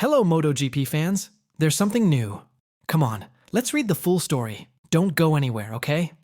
Hello, MotoGP fans. There's something new. Come on, let's read the full story. Don't go anywhere, okay?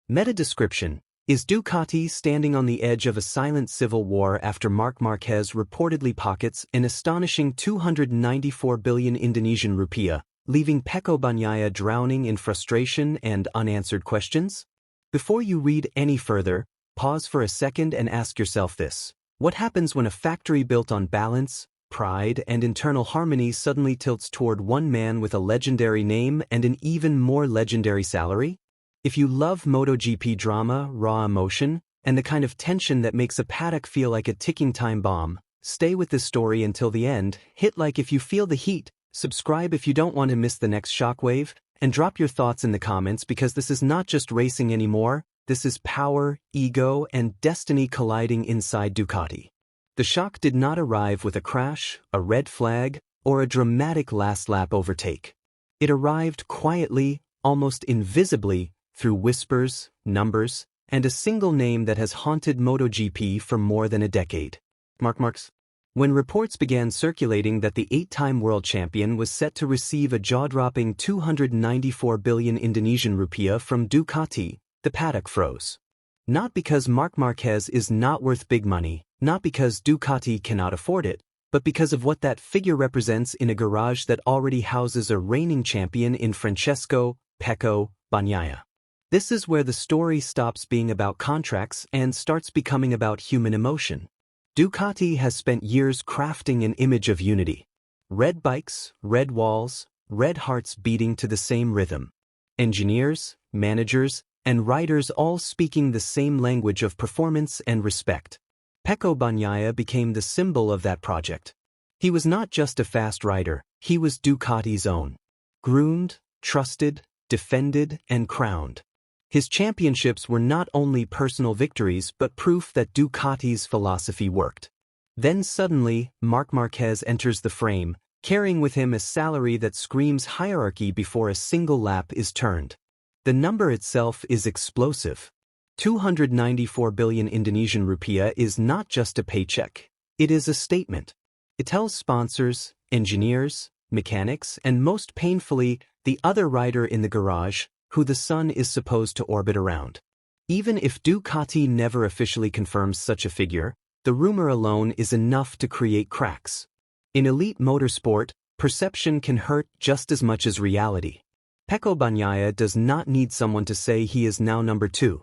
Meta description: Is Ducati standing on the edge of a silent civil war after Marc Marquez reportedly pockets an astonishing 294 billion Indonesian rupiah, leaving Pecco Bagnaia drowning in frustration and unanswered questions? Before you read any further, pause for a second and ask yourself this. What happens when a factory built on balance, pride, and internal harmony suddenly tilts toward one man with a legendary name and an even more legendary salary? If you love MotoGP drama, raw emotion, and the kind of tension that makes a paddock feel like a ticking time bomb, stay with this story until the end, hit like if you feel the heat, subscribe if you don't want to miss the next shockwave, and drop your thoughts in the comments because this is not just racing anymore, this is power, ego, and destiny colliding inside Ducati. The shock did not arrive with a crash, a red flag, or a dramatic last lap overtake. It arrived quietly, almost invisibly, through whispers, numbers, and a single name that has haunted MotoGP for more than a decade. Marc Marquez. When reports began circulating that the 8-time world champion was set to receive a jaw-dropping 294 billion Indonesian rupiah from Ducati, the paddock froze. Not because Marc Marquez is not worth big money, not because Ducati cannot afford it, but because of what that figure represents in a garage that already houses a reigning champion in Francesco Pecco Bagnaia. This is where the story stops being about contracts and starts becoming about human emotion. Ducati has spent years crafting an image of unity. Red bikes, red walls, red hearts beating to the same rhythm. Engineers, managers, and riders all speaking the same language of performance and respect. Pecco Bagnaia became the symbol of that project. He was not just a fast rider, he was Ducati's own. Groomed, trusted, defended, and crowned. His championships were not only personal victories but proof that Ducati's philosophy worked. Then suddenly, Marc Marquez enters the frame, carrying with him a salary that screams hierarchy before a single lap is turned. The number itself is explosive. 294 billion Indonesian rupiah is not just a paycheck. It is a statement. It tells sponsors, engineers, mechanics, and most painfully, the other rider in the garage, who the sun is supposed to orbit around. Even if Ducati never officially confirms such a figure, the rumor alone is enough to create cracks. In elite motorsport, perception can hurt just as much as reality. Pecco Bagnaia does not need someone to say he is now number 2.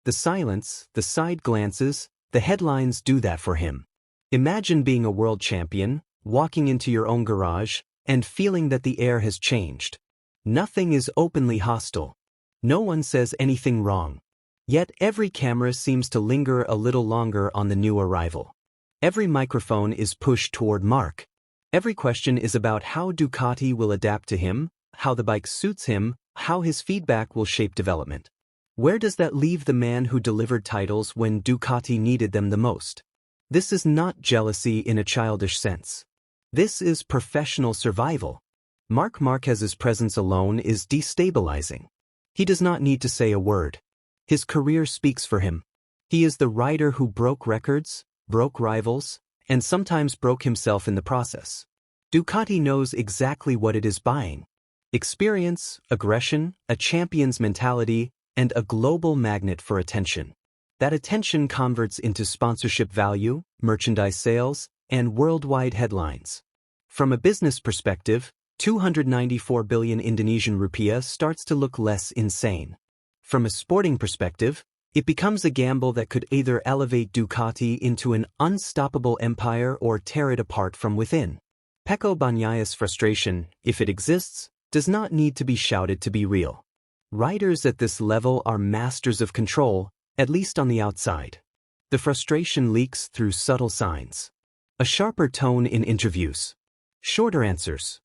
The silence, the side glances, the headlines do that for him. Imagine being a world champion, walking into your own garage, and feeling that the air has changed. Nothing is openly hostile. No one says anything wrong. Yet every camera seems to linger a little longer on the new arrival. Every microphone is pushed toward Marc. Every question is about how Ducati will adapt to him, how the bike suits him, how his feedback will shape development. Where does that leave the man who delivered titles when Ducati needed them the most? This is not jealousy in a childish sense. This is professional survival. Marc Marquez's presence alone is destabilizing. He does not need to say a word. His career speaks for him. He is the rider who broke records, broke rivals, and sometimes broke himself in the process. Ducati knows exactly what it is buying. Experience, aggression, a champion's mentality, and a global magnet for attention. That attention converts into sponsorship value, merchandise sales, and worldwide headlines. From a business perspective, 294 billion Indonesian rupiah starts to look less insane. From a sporting perspective, it becomes a gamble that could either elevate Ducati into an unstoppable empire or tear it apart from within. Pecco Bagnaia's frustration, if it exists, does not need to be shouted to be real. Riders at this level are masters of control, at least on the outside. The frustration leaks through subtle signs. A sharper tone in interviews. Shorter answers.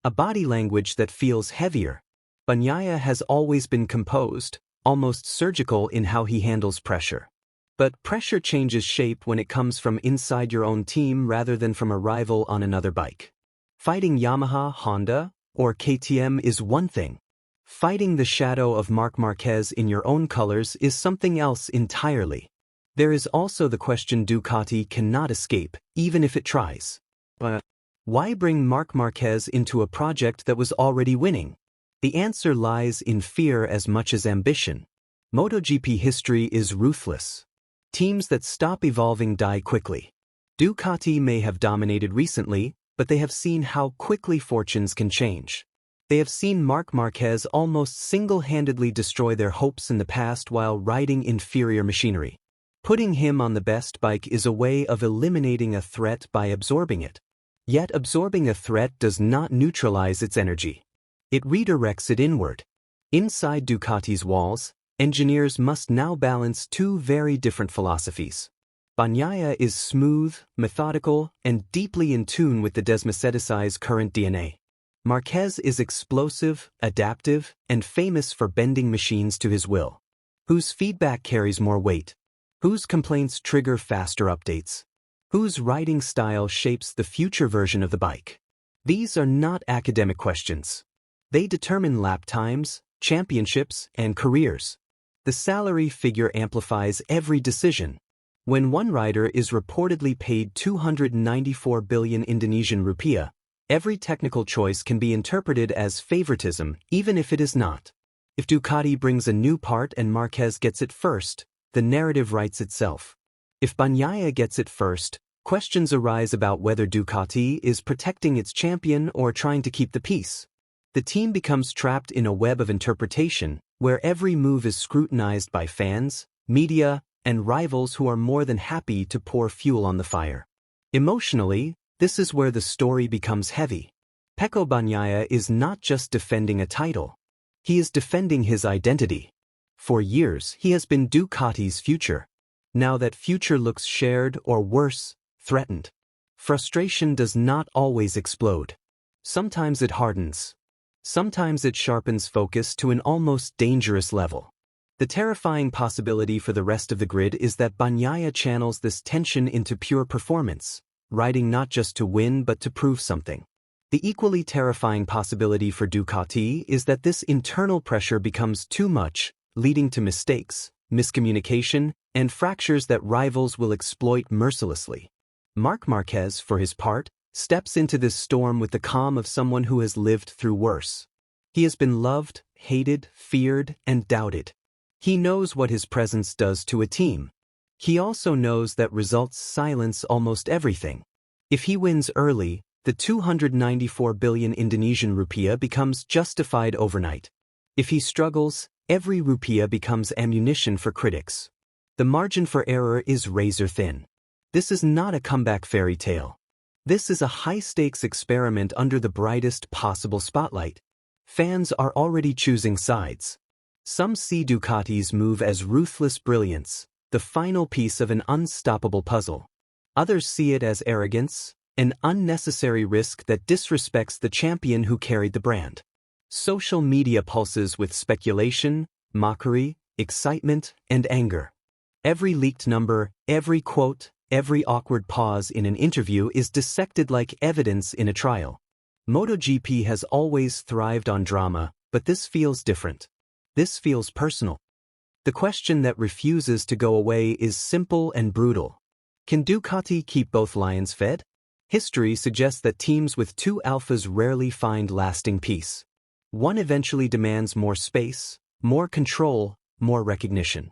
A body language that feels heavier. Bagnaia has always been composed, almost surgical in how he handles pressure. But pressure changes shape when it comes from inside your own team rather than from a rival on another bike. Fighting Yamaha, Honda, or KTM is one thing. Fighting the shadow of Marc Marquez in your own colors is something else entirely. There is also the question Ducati cannot escape, even if it tries. But Why bring Marc Marquez into a project that was already winning? The answer lies in fear as much as ambition. MotoGP history is ruthless. Teams that stop evolving die quickly. Ducati may have dominated recently, but they have seen how quickly fortunes can change. They have seen Marc Marquez almost single-handedly destroy their hopes in the past while riding inferior machinery. Putting him on the best bike is a way of eliminating a threat by absorbing it. Yet absorbing a threat does not neutralize its energy. It redirects it inward. Inside Ducati's walls, engineers must now balance two very different philosophies. Bagnaia is smooth, methodical, and deeply in tune with the Desmacedici's current DNA. Marquez is explosive, adaptive, and famous for bending machines to his will. Whose feedback carries more weight? Whose complaints trigger faster updates? Whose riding style shapes the future version of the bike? These are not academic questions. They determine lap times, championships, and careers. The salary figure amplifies every decision. When one rider is reportedly paid 294 billion Indonesian rupiah, every technical choice can be interpreted as favoritism, even if it is not. If Ducati brings a new part and Marquez gets it first, the narrative writes itself. If Bagnaia gets it first, questions arise about whether Ducati is protecting its champion or trying to keep the peace. The team becomes trapped in a web of interpretation, where every move is scrutinized by fans, media, and rivals who are more than happy to pour fuel on the fire. Emotionally, this is where the story becomes heavy. Pecco Bagnaia is not just defending a title. He is defending his identity. For years, he has been Ducati's future. Now that future looks shared or worse, threatened. Frustration does not always explode. Sometimes it hardens. Sometimes it sharpens focus to an almost dangerous level. The terrifying possibility for the rest of the grid is that Bagnaia channels this tension into pure performance, riding not just to win but to prove something. The equally terrifying possibility for Ducati is that this internal pressure becomes too much, leading to mistakes, miscommunication, and fractures that rivals will exploit mercilessly. Marc Marquez, for his part, steps into this storm with the calm of someone who has lived through worse. He has been loved, hated, feared, and doubted. He knows what his presence does to a team. He also knows that results silence almost everything. If he wins early, the 294 billion Indonesian rupiah becomes justified overnight. If he struggles, every rupiah becomes ammunition for critics. The margin for error is razor thin. This is not a comeback fairy tale. This is a high-stakes experiment under the brightest possible spotlight. Fans are already choosing sides. Some see Ducati's move as ruthless brilliance, the final piece of an unstoppable puzzle. Others see it as arrogance, an unnecessary risk that disrespects the champion who carried the brand. Social media pulses with speculation, mockery, excitement, and anger. Every leaked number, every quote, every awkward pause in an interview is dissected like evidence in a trial. MotoGP has always thrived on drama, but this feels different. This feels personal. The question that refuses to go away is simple and brutal. Can Ducati keep both lions fed? History suggests that teams with two alphas rarely find lasting peace. One eventually demands more space, more control, more recognition.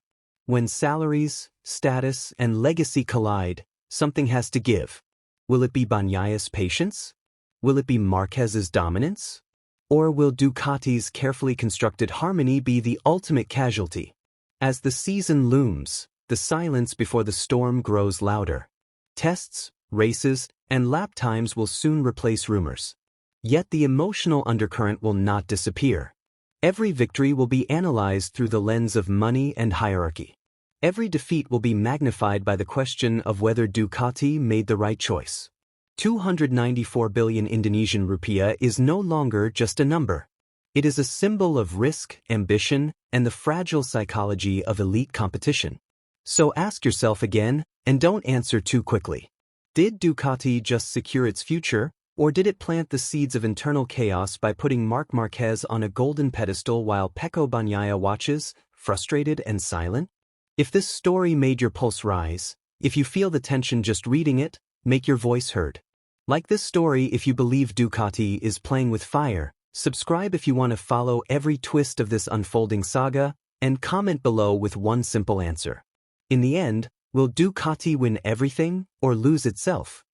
When salaries, status, and legacy collide, something has to give. Will it be Bagnaia's patience? Will it be Marquez's dominance? Or will Ducati's carefully constructed harmony be the ultimate casualty? As the season looms, the silence before the storm grows louder. Tests, races, and lap times will soon replace rumors. Yet the emotional undercurrent will not disappear. Every victory will be analyzed through the lens of money and hierarchy. Every defeat will be magnified by the question of whether Ducati made the right choice. 294 billion Indonesian rupiah is no longer just a number. It is a symbol of risk, ambition, and the fragile psychology of elite competition. So ask yourself again, and don't answer too quickly. Did Ducati just secure its future, or did it plant the seeds of internal chaos by putting Marc Marquez on a golden pedestal while Pecco Bagnaia watches, frustrated and silent? If this story made your pulse rise, if you feel the tension just reading it, make your voice heard. Like this story if you believe Ducati is playing with fire, subscribe if you want to follow every twist of this unfolding saga, and comment below with one simple answer. In the end, will Ducati win everything or lose itself?